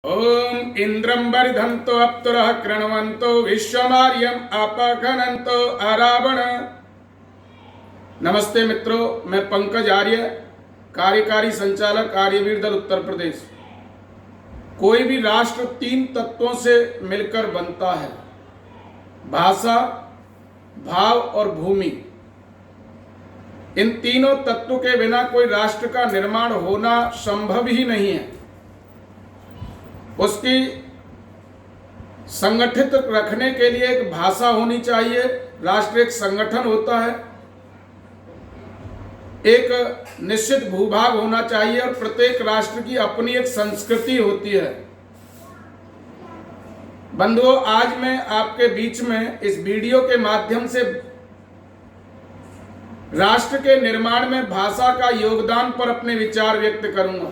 ओम इंद्रं वरिधन्तो अप्सुरः कृण्वन्तो विश्वमार्यम् अपघनन्तो अरावण। नमस्ते मित्रों, मैं पंकज आर्य, कार्यकारी संचालक आर्यवीर दल उत्तर प्रदेश। कोई भी राष्ट्र तीन तत्वों से मिलकर बनता है: भाषा, भाव और भूमि। इन तीनों तत्वों के बिना कोई राष्ट्र का निर्माण होना संभव ही नहीं है। उसकी संगठित रखने के लिए एक भाषा होनी चाहिए। राष्ट्र एक संगठन होता है, एक निश्चित भूभाग होना चाहिए और प्रत्येक राष्ट्र की अपनी एक संस्कृति होती है। बंधुओं, आज मैं आपके बीच में इस वीडियो के माध्यम से राष्ट्र के निर्माण में भाषा का योगदान पर अपने विचार व्यक्त करूंगा।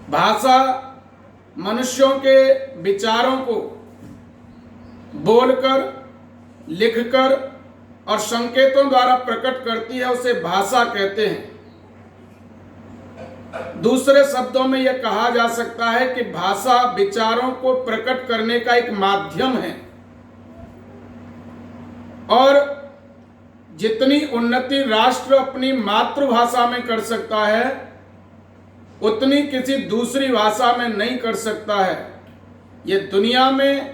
भाषा मनुष्यों के विचारों को बोलकर, लिखकर और संकेतों द्वारा प्रकट करती है, उसे भाषा कहते हैं। दूसरे शब्दों में यह कहा जा सकता है कि भाषा विचारों को प्रकट करने का एक माध्यम है और जितनी उन्नति राष्ट्र अपनी मातृभाषा में कर सकता है, उतनी किसी दूसरी भाषा में नहीं कर सकता है। ये दुनिया में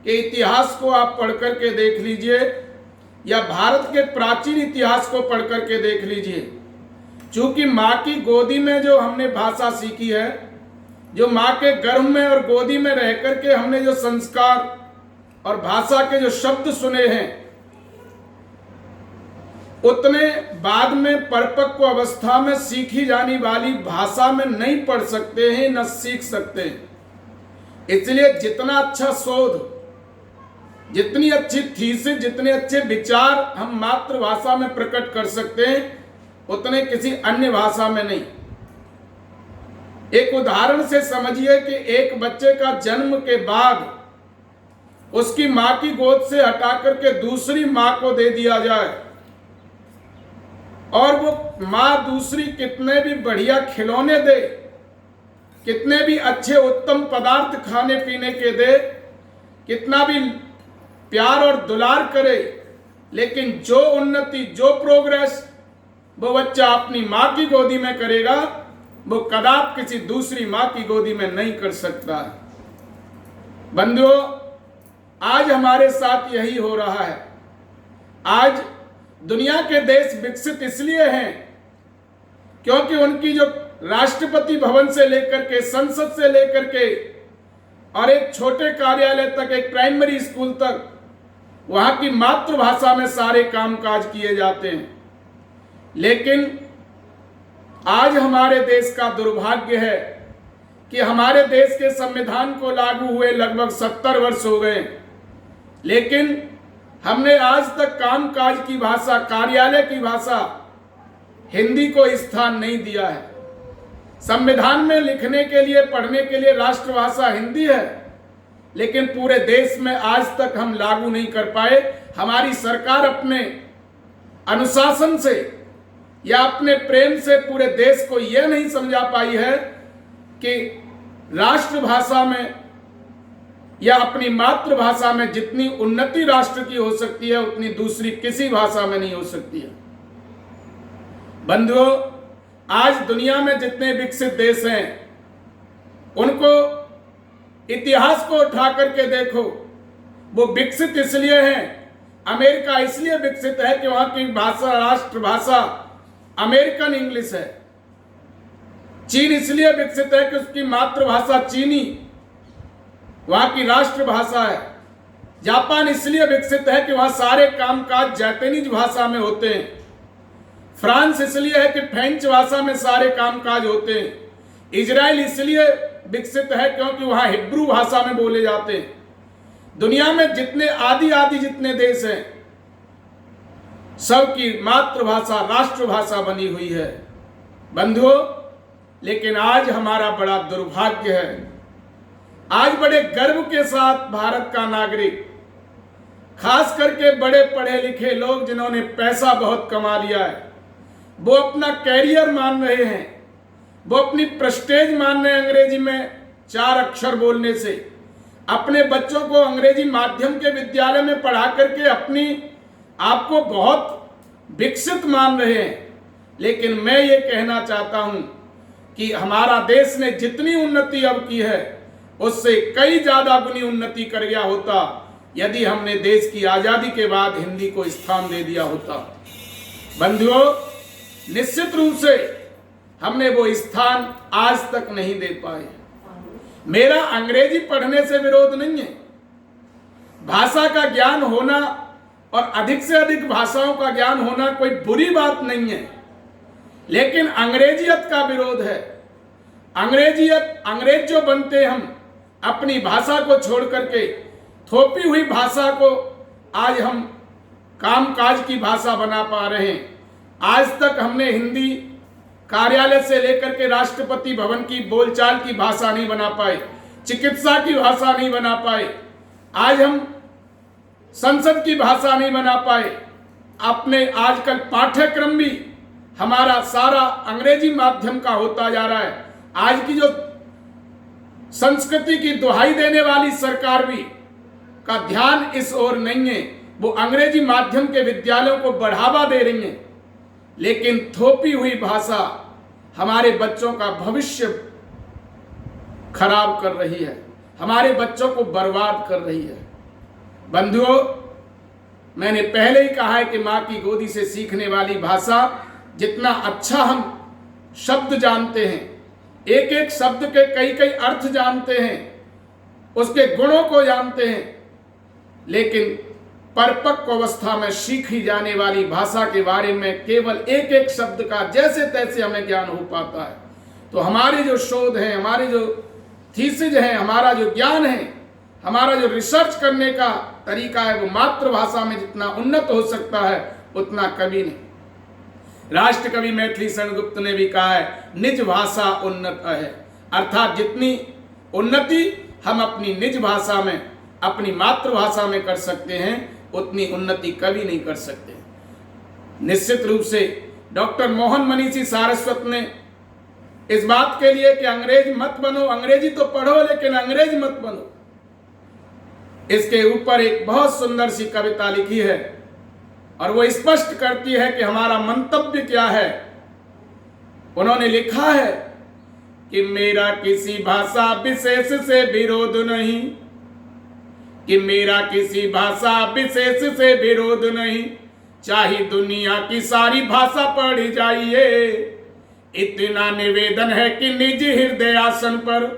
के इतिहास को आप पढ़ करके देख लीजिए या भारत के प्राचीन इतिहास को पढ़ करके देख लीजिए। चूंकि माँ की गोदी में जो हमने भाषा सीखी है, जो माँ के गर्भ में और गोदी में रह करके हमने जो संस्कार और भाषा के जो शब्द सुने हैं, उतने बाद में परिपक्व अवस्था में सीखी जाने वाली भाषा में नहीं पढ़ सकते हैं, न सीख सकते हैं। इसलिए जितना अच्छा शोध, जितनी अच्छी थीसिस, जितने अच्छे विचार हम मातृभाषा में प्रकट कर सकते हैं, उतने किसी अन्य भाषा में नहीं। एक उदाहरण से समझिए कि एक बच्चे का जन्म के बाद उसकी मां की गोद से हटा करके दूसरी मां को दे दिया जाए और वो माँ दूसरी कितने भी बढ़िया खिलौने दे, कितने भी अच्छे उत्तम पदार्थ खाने पीने के दे, कितना भी प्यार और दुलार करे, लेकिन जो उन्नति, जो प्रोग्रेस वो बच्चा अपनी माँ की गोदी में करेगा, वो कदापि किसी दूसरी माँ की गोदी में नहीं कर सकता है। बंधुओं, आज हमारे साथ यही हो रहा है। आज दुनिया के देश विकसित इसलिए हैं क्योंकि उनकी जो राष्ट्रपति भवन से लेकर के, संसद से लेकर के और एक छोटे कार्यालय तक, एक प्राइमरी स्कूल तक, वहां की मातृभाषा में सारे कामकाज किए जाते हैं। लेकिन आज हमारे देश का दुर्भाग्य है कि हमारे देश के संविधान को लागू हुए लगभग 70 वर्ष हो गए, लेकिन हमने आज तक कामकाज की भाषा, कार्यालय की भाषा हिंदी को स्थान नहीं दिया है। संविधान में लिखने के लिए, पढ़ने के लिए राष्ट्रभाषा हिंदी है, लेकिन पूरे देश में आज तक हम लागू नहीं कर पाए। हमारी सरकार अपने अनुशासन से या अपने प्रेम से पूरे देश को यह नहीं समझा पाई है कि राष्ट्रभाषा में या अपनी मातृभाषा में जितनी उन्नति राष्ट्र की हो सकती है, उतनी दूसरी किसी भाषा में नहीं हो सकती है। बंधुओं, आज दुनिया में जितने विकसित देश हैं, उनको इतिहास को उठा करके देखो, वो विकसित इसलिए हैं। अमेरिका इसलिए विकसित है कि वहां की भाषा, राष्ट्रभाषा अमेरिकन इंग्लिश है। चीन इसलिए विकसित है कि उसकी मातृभाषा चीनी, वहां की राष्ट्रभाषा है। जापान इसलिए विकसित है कि वहां सारे कामकाज जापानीज भाषा में होते हैं। फ्रांस इसलिए है कि फ्रेंच भाषा में सारे कामकाज होते हैं। इजराइल इसलिए विकसित है क्योंकि वहां हिब्रू भाषा में बोले जाते हैं। दुनिया में जितने आदि जितने देश हैं, सबकी मातृभाषा राष्ट्रभाषा बनी हुई है। बंधुओं, लेकिन आज हमारा बड़ा दुर्भाग्य है, आज बड़े गर्व के साथ भारत का नागरिक, खास करके बड़े पढ़े लिखे लोग जिन्होंने पैसा बहुत कमा लिया है, वो अपना कैरियर मान रहे हैं, वो अपनी प्रेस्टेज मान रहे हैं अंग्रेजी में 4 अक्षर बोलने से। अपने बच्चों को अंग्रेजी माध्यम के विद्यालय में पढ़ा करके अपनी आपको बहुत विकसित मान रहे हैं। लेकिन मैं ये कहना चाहता हूं कि हमारा देश ने जितनी उन्नति अब की है उससे कई ज्यादा गुनी उन्नति कर गया होता यदि हमने देश की आजादी के बाद हिंदी को स्थान दे दिया होता। बंधुओं, निश्चित रूप से हमने वो स्थान आज तक नहीं दे पाए। मेरा अंग्रेजी पढ़ने से विरोध नहीं है। भाषा का ज्ञान होना और अधिक से अधिक भाषाओं का ज्ञान होना कोई बुरी बात नहीं है, लेकिन अंग्रेजियत का विरोध है। अंग्रेज जो बनते हम अपनी भाषा को छोड़ करके थोपी हुई भाषा को आज हम कामकाज की भाषा बना पा रहे हैं। आज तक हमने हिंदी कार्यालय से लेकर के राष्ट्रपति भवन की बोलचाल की भाषा नहीं बना पाए, चिकित्सा की भाषा नहीं बना पाए, आज हम संसद की भाषा नहीं बना पाए। अपने आजकल पाठ्यक्रम भी हमारा सारा अंग्रेजी माध्यम का होता जा रहा है। आज की जो संस्कृति की दुहाई देने वाली सरकार भी का ध्यान इस ओर नहीं है, वो अंग्रेजी माध्यम के विद्यालयों को बढ़ावा दे रही है, लेकिन थोपी हुई भाषा हमारे बच्चों का भविष्य खराब कर रही है, हमारे बच्चों को बर्बाद कर रही है। बंधुओं, मैंने पहले ही कहा है कि मां की गोदी से सीखने वाली भाषा जितना अच्छा हम शब्द जानते हैं, एक एक शब्द के कई कई अर्थ जानते हैं, उसके गुणों को जानते हैं, लेकिन परिपक्व अवस्था में सीखी जाने वाली भाषा के बारे में केवल एक एक शब्द का जैसे तैसे हमें ज्ञान हो पाता है। तो हमारे जो शोध हैं, हमारे जो थीसिस हैं, हमारा जो ज्ञान है, हमारा जो रिसर्च करने का तरीका है, वो मातृभाषा में जितना उन्नत हो सकता है उतना कभी नहीं। राष्ट्रकवि मैथिली सेनगुप्त ने भी कहा है, निज भाषा उन्नत है, अर्थात जितनी उन्नति हम अपनी निज भाषा में, अपनी मातृभाषा में कर सकते हैं, उतनी उन्नति कभी नहीं कर सकते। निश्चित रूप से डॉक्टर मोहन मनीषी सारस्वत ने इस बात के लिए कि अंग्रेज मत बनो, अंग्रेजी तो पढ़ो लेकिन अंग्रेज मत बनो, इसके ऊपर एक बहुत सुंदर सी कविता लिखी है और वो स्पष्ट करती है कि हमारा मंतव्य क्या है। उन्होंने लिखा है कि मेरा किसी भाषा विशेष से विरोध नहीं, कि मेरा किसी भाषा विशेष से विरोध नहीं, चाहे दुनिया की सारी भाषा पढ़ी जाइए, इतना निवेदन है कि निज हृदय आसन पर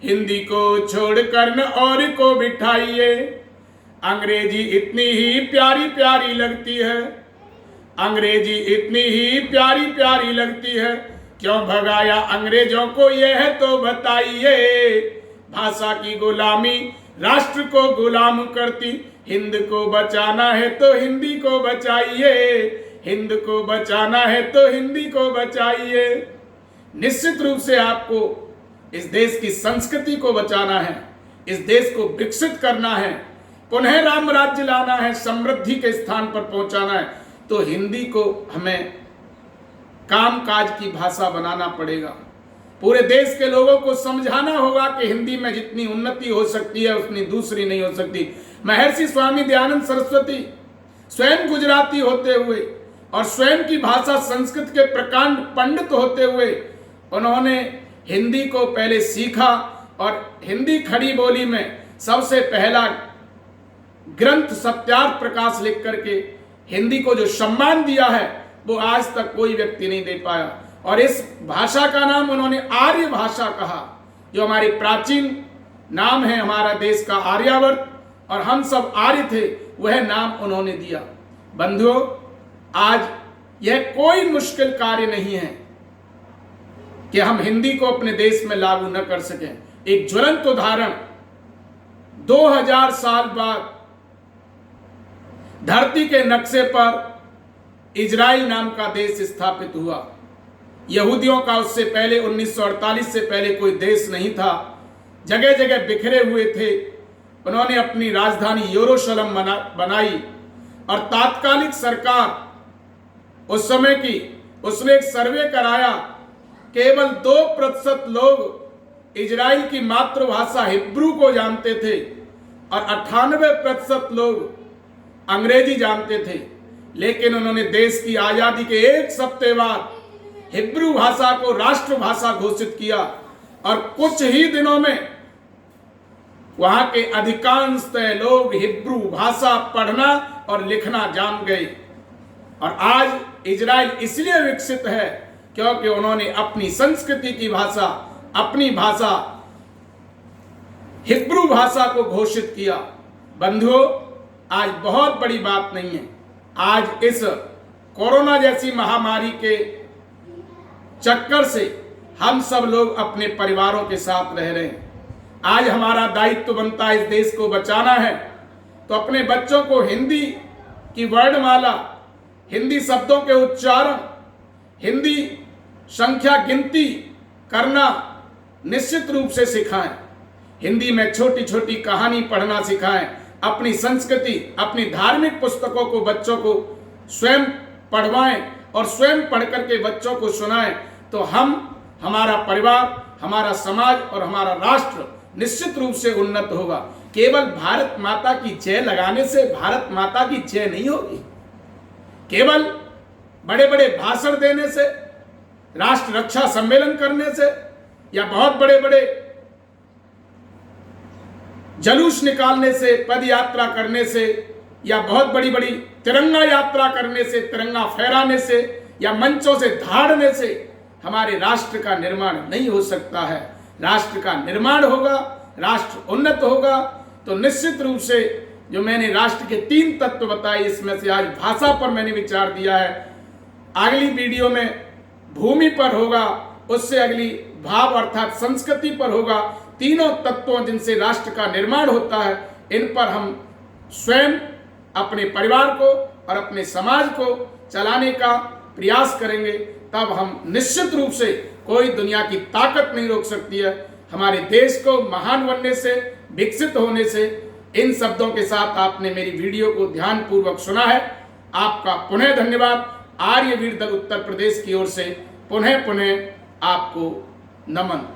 हिंदी को छोड़कर न और को बिठाइए। अंग्रेजी इतनी ही प्यारी प्यारी लगती है, अंग्रेजी इतनी ही प्यारी प्यारी लगती है, क्यों भगाया अंग्रेजों को यह तो बताइए। भाषा की गुलामी राष्ट्र को गुलाम करती, हिंद को बचाना है तो हिंदी को बचाइए, हिंद को बचाना है तो हिंदी को बचाइए। निश्चित रूप से आपको इस देश की संस्कृति को बचाना है, इस देश को विकसित करना है, पुनः राम राज्य लाना है, समृद्धि के स्थान पर पहुंचाना है, तो हिंदी को हमें कामकाज की भाषा बनाना पड़ेगा। पूरे देश के लोगों को समझाना होगा कि हिंदी में जितनी उन्नति हो सकती है उतनी दूसरी नहीं हो सकती। महर्षि स्वामी दयानंद सरस्वती स्वयं गुजराती होते हुए और स्वयं की भाषा संस्कृत के प्रकांड पंडित होते हुए उन्होंने हिंदी को पहले सीखा और हिंदी खड़ी बोली में सबसे पहला ग्रंथ सत्यार्थ प्रकाश लिख करके हिंदी को जो सम्मान दिया है वो आज तक कोई व्यक्ति नहीं दे पाया। और इस भाषा का नाम उन्होंने आर्य भाषा कहा, जो हमारी प्राचीन नाम है हमारा देश का आर्यावर्त, और हम सब आर्य थे, वह नाम उन्होंने दिया। बंधुओं, आज यह कोई मुश्किल कार्य नहीं है कि हम हिंदी को अपने देश में लागू न कर सकें। एक ज्वलंत उदाहरण, 2000 साल बाद धरती के नक्शे पर इजराइल नाम का देश स्थापित हुआ। यहूदियों का उससे पहले 1948 से पहले कोई देश नहीं था, जगह जगह बिखरे हुए थे। उन्होंने अपनी राजधानी यरूशलेम बनाई और तात्कालिक सरकार उस समय की, उसने एक सर्वे कराया केवल 2% लोग इजराइल की मातृभाषा हिब्रू को जानते थे और 98% लोग अंग्रेजी जानते थे। लेकिन उन्होंने देश की आजादी के एक सप्ताह बाद हिब्रू भाषा को राष्ट्रभाषा घोषित किया और कुछ ही दिनों में वहां के अधिकांशतः लोग हिब्रू भाषा पढ़ना और लिखना जान गए। और आज इजराइल इसलिए विकसित है क्योंकि उन्होंने अपनी संस्कृति की भाषा, अपनी भाषा हिब्रू भाषा को घोषित किया। बंधुओं, आज बहुत बड़ी बात नहीं है। आज इस कोरोना जैसी महामारी के चक्कर से हम सब लोग अपने परिवारों के साथ रह रहे हैं। आज हमारा दायित्व बनता है इस देश को बचाना है, तो अपने बच्चों को हिंदी की वर्णमाला, हिंदी शब्दों के उच्चारण, हिंदी संख्या गिनती करना निश्चित रूप से सिखाएं। हिंदी में छोटी छोटी कहानी पढ़ना सिखाएं। अपनी संस्कृति, अपनी धार्मिक पुस्तकों को बच्चों को स्वयं पढ़वाएं और स्वयं पढ़ करके बच्चों को सुनाएं। तो हम, हमारा परिवार, हमारा समाज और हमारा राष्ट्र निश्चित रूप से उन्नत होगा। केवल भारत माता की जय लगाने से भारत माता की जय नहीं होगी। केवल बड़े बड़े भाषण देने से, राष्ट्र रक्षा सम्मेलन करने से या बहुत बड़े बड़े जुलूस निकालने से, पद यात्रा करने से या बहुत बड़ी बड़ी तिरंगा यात्रा करने से, तिरंगा फहराने से या मंचों से धाड़ने से हमारे राष्ट्र का निर्माण नहीं हो सकता है। राष्ट्र का निर्माण होगा, राष्ट्र उन्नत होगा तो निश्चित रूप से जो मैंने राष्ट्र के 3 तत्व बताए, इसमें से आज भाषा पर मैंने विचार दिया है। अगली वीडियो में भूमि पर होगा, उससे अगली भाव अर्थात संस्कृति पर होगा। तीनों तत्वों जिनसे राष्ट्र का निर्माण होता है, इन पर हम स्वयं अपने परिवार को और अपने समाज को चलाने का प्रयास करेंगे। तब हम निश्चित रूप से कोई दुनिया की ताकत नहीं रोक सकती है हमारे देश को महान बनने से, विकसित होने से। इन शब्दों के साथ आपने मेरी वीडियो को ध्यानपूर्वक सुना है। आपका पुनः धन्यवाद। आर्यवीर दल उत्तर प्रदेश की ओर से पुनः आपको नमन।